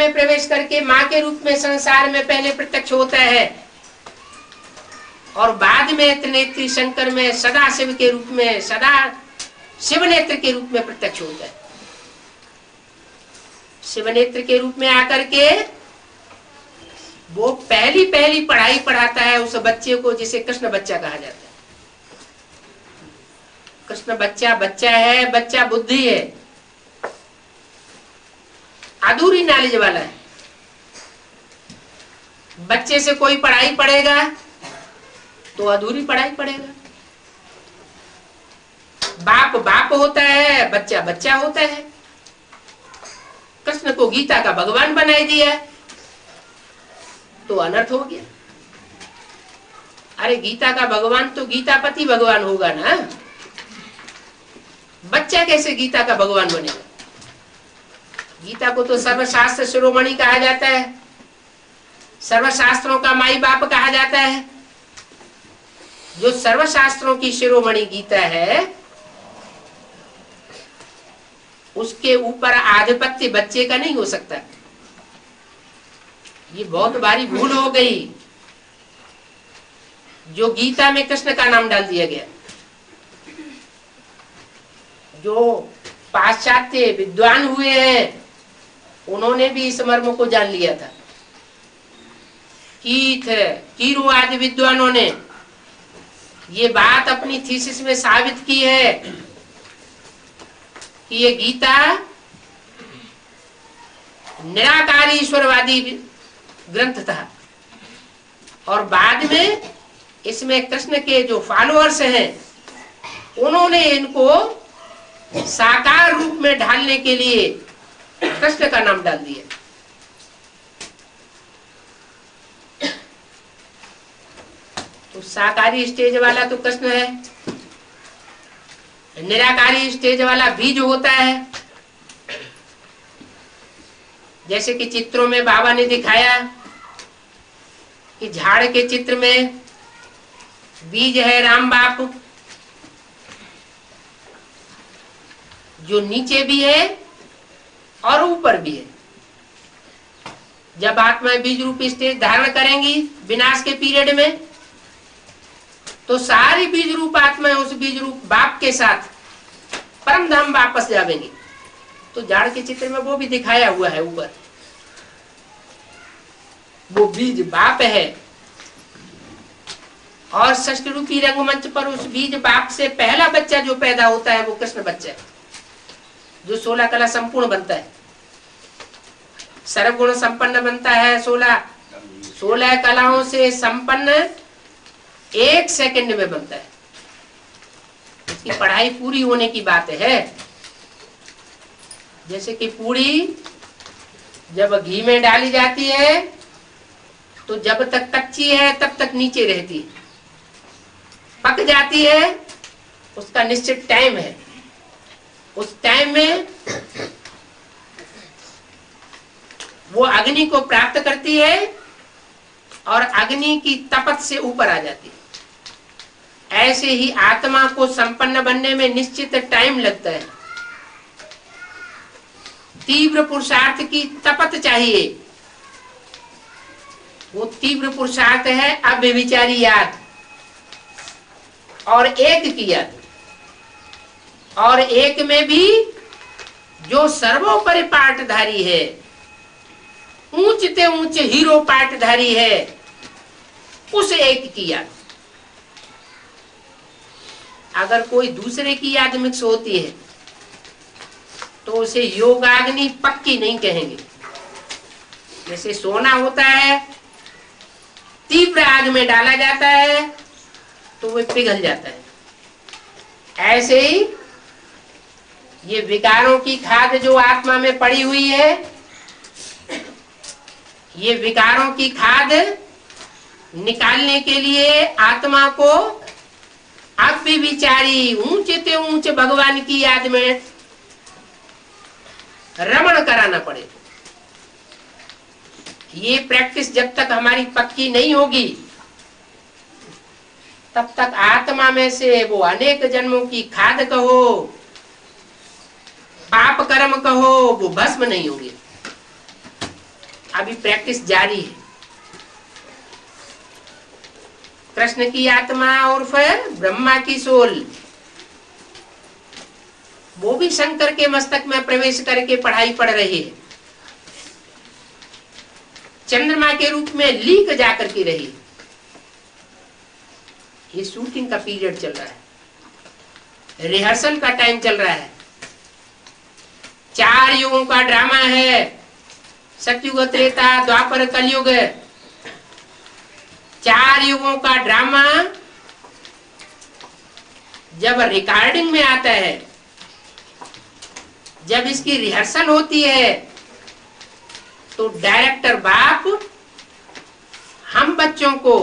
में प्रवेश करके माँ के रूप में संसार में पहले प्रत्यक्ष होता है और बाद में त्रिनेत्री शंकर में सदा शिव के रूप में, सदा शिव नेत्र के रूप में प्रत्यक्ष होता है। शिव नेत्र के रूप में आकर के वो पहली पहली पढ़ाई पढ़ाता है उस बच्चे को जिसे कृष्ण बच्चा कहा जाता है। कृष्ण बच्चा बच्चा है, बच्चा बुद्धि है, अधूरी नॉलेज वाला है। बच्चे से कोई पढ़ाई पढ़ेगा तो अधूरी पढ़ाई पढ़ेगा। बाप बाप होता है, बच्चा बच्चा होता है। कृष्ण को गीता का भगवान बनाई दिया तो अनर्थ हो गया। अरे गीता का भगवान तो गीतापति भगवान होगा ना, बच्चा कैसे गीता का भगवान बनेगा? गीता को तो सर्वशास्त्र शिरोमणि कहा जाता है, सर्वशास्त्रों का माई बाप कहा जाता है। जो सर्वशास्त्रों की शिरोमणि गीता है उसके ऊपर आधिपत्य बच्चे का नहीं हो सकता। ये बहुत भारी भूल हो गई जो गीता में कृष्ण का नाम डाल दिया गया। जो पाश्चात्य विद्वान हुए हैं उन्होंने भी इस मर्म को जान लिया था। कीरू आदि विद्वानों ने ये बात अपनी थीसिस में साबित की है कि ये गीता निराकार ईश्वरवादी ग्रंथ था और बाद में इसमें कृष्ण के जो फॉलोअर्स हैं उन्होंने इनको साकार रूप में ढालने के लिए कृष्ण का नाम डाल दिया। तो साकारी स्टेज वाला तो कृष्ण है, निराकारी स्टेज वाला बीज होता है। जैसे कि चित्रों में बाबा ने दिखाया कि झाड़ के चित्र में बीज है राम बाप, जो नीचे भी है और ऊपर भी है। जब आत्माएं बीज रूप स्टेज धारण करेंगी विनाश के पीरियड में तो सारी बीज रूप आत्माएं उस बीज रूप बाप के साथ परम धाम वापस जाएंगी। तो झाड़ के चित्र में वो भी दिखाया हुआ है, ऊपर वो बीज बाप है और षष्ठ रूपी रंगमंच पर उस बीज बाप से पहला बच्चा जो पैदा होता है वो कृष्ण बच्चा है, जो 16 कला संपूर्ण बनता है, सर्वगुण संपन्न बनता है। 16 कलाओं से संपन्न 1 सेकंड में बनता है। इसकी पढ़ाई पूरी होने की बात है। जैसे कि पूरी जब घी में डाली जाती है तो जब तक कच्ची है तब तक नीचे रहती है, पक जाती है उसका निश्चित टाइम है। उस टाइम में वो अग्नि को प्राप्त करती है और अग्नि की तपत से ऊपर आ जाती है। ऐसे ही आत्मा को संपन्न बनने में निश्चित टाइम लगता है। तीव्र पुरुषार्थ की तपत चाहिए। वो तीव्र पुरुषार्थ है अव्यभिचारी याद और एक की याद, और एक में भी जो सर्वोपरि पाठधारी है, ऊंचते ऊंचे हीरो पाठधारी है, उस एक की याद। अगर कोई दूसरे की याद मिक्स होती है तो उसे योगाग्नि पक्की नहीं कहेंगे। जैसे सोना होता है, तीव्र आग में डाला जाता है तो वो पिघल जाता है। ऐसे ही ये विकारों की खाद जो आत्मा में पड़ी हुई है, ये विकारों की खाद निकालने के लिए आत्मा को अव्यभिचारी ऊंचे ऊंचे भगवान की याद में रमण कराना पड़े। ये प्रैक्टिस जब तक हमारी पक्की नहीं होगी तब तक आत्मा में से वो अनेक जन्मों की खाद कहो, पाप कर्म कहो, वो भस्म नहीं होगी। अभी प्रैक्टिस जारी है। कृष्ण की आत्मा और फिर ब्रह्मा की सोल, वो भी शंकर के मस्तक में प्रवेश करके पढ़ाई पढ़ रही है, चंद्रमा के रूप में लीक जाकर के रही। ये शूटिंग का पीरियड चल रहा है, रिहर्सल का टाइम चल रहा है। 4 युगों का ड्रामा है, सतयुग, त्रेता, द्वापर, कलयुग। 4 युगों का ड्रामा जब रिकॉर्डिंग में आता है, जब इसकी रिहर्सल होती है, तो डायरेक्टर बाप हम बच्चों को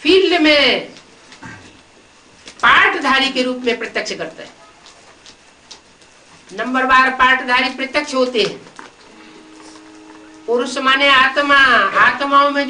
फील्ड में पाठधारी के रूप में प्रत्यक्ष करता है। नंबरवार पाठधारी प्रत्यक्ष होते हैं। पुरुष माने आत्मा, आत्माओं में